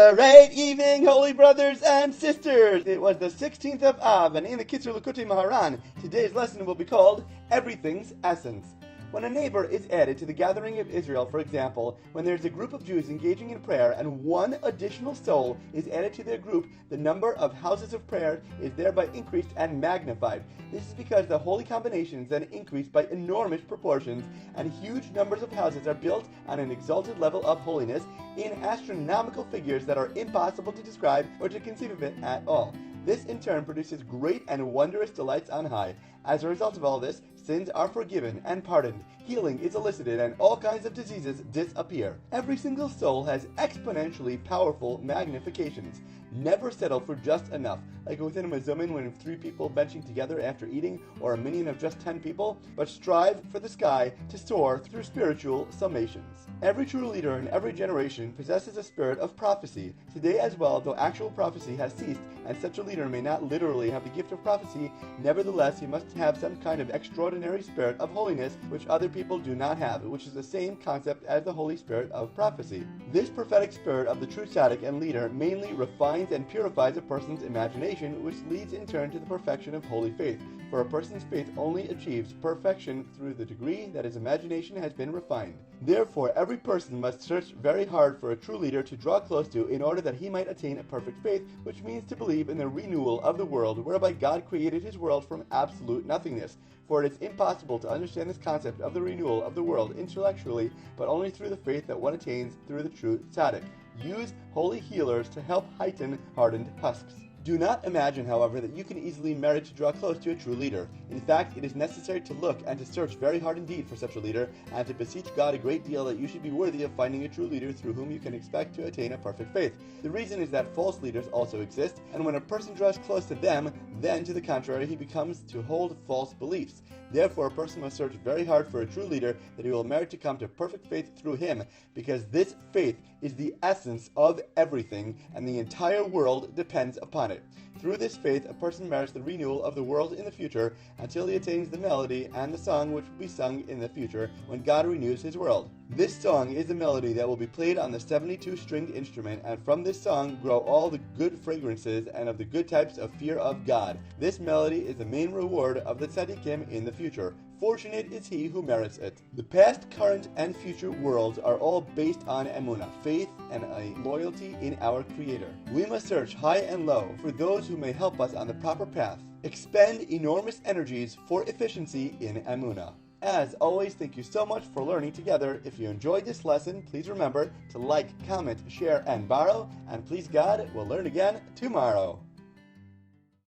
Great evening, holy brothers and sisters! It was the 16th of Av, and in the Kitzur Likutei Moharan, today's lesson will be called Everything's Essence. When a neighbor is added to the gathering of Israel, for example, when there's a group of Jews engaging in prayer and one additional soul is added to their group, the number of houses of prayer is thereby increased and magnified. This is because the holy combinations then increase by enormous proportions, and huge numbers of houses are built on an exalted level of holiness in astronomical figures that are impossible to describe or to conceive of it at all. This in turn produces great and wondrous delights on high. As a result of all this, sins are forgiven and pardoned, healing is elicited, and all kinds of diseases disappear. Every single soul has exponentially powerful magnifications. Never settle for just enough, like within a mazumin when 3 people benching together after eating, or a minyan of just 10 people, but strive for the sky to soar through spiritual summations. Every true leader in every generation possesses a spirit of prophecy. Today as well, though actual prophecy has ceased, and such a leader may not literally have the gift of prophecy, nevertheless he must have some kind of extraordinary spirit of holiness which other people do not have, which is the same concept as the Holy Spirit of prophecy. This prophetic spirit of the true tzaddik and leader mainly refines and purifies a person's imagination, which leads in turn to the perfection of holy faith. For a person's faith only achieves perfection through the degree that his imagination has been refined. Therefore, every person must search very hard for a true leader to draw close to in order that he might attain a perfect faith, which means to believe in the renewal of the world, whereby God created his world from absolute nothingness. For it is impossible to understand this concept of the renewal of the world intellectually, but only through the faith that one attains through the true tzaddik. Use holy healers to help heighten hardened husks. Do not imagine, however, that you can easily merit to draw close to a true leader. In fact, it is necessary to look and to search very hard indeed for such a leader, and to beseech God a great deal that you should be worthy of finding a true leader through whom you can expect to attain a perfect faith. The reason is that false leaders also exist, and when a person draws close to them, then, to the contrary, he becomes to hold false beliefs. Therefore, a person must search very hard for a true leader that he will merit to come to perfect faith through him, because this faith is the essence of everything, and the entire world depends upon it. Through this faith, a person merits the renewal of the world in the future until he attains the melody and the song which will be sung in the future when God renews his world. This song is the melody that will be played on the 72-stringed instrument, and from this song grow all the good fragrances and of the good types of fear of God. This melody is the main reward of the tzaddikim in the future. Fortunate is he who merits it. The past, current, and future worlds are all based on emunah, faith, and a loyalty in our Creator. We must search high and low for those who may help us on the proper path. Expend enormous energies for efficiency in emunah. As always, thank you so much for learning together. If you enjoyed this lesson, please remember to like, comment, share, and borrow. And please God, we'll learn again tomorrow.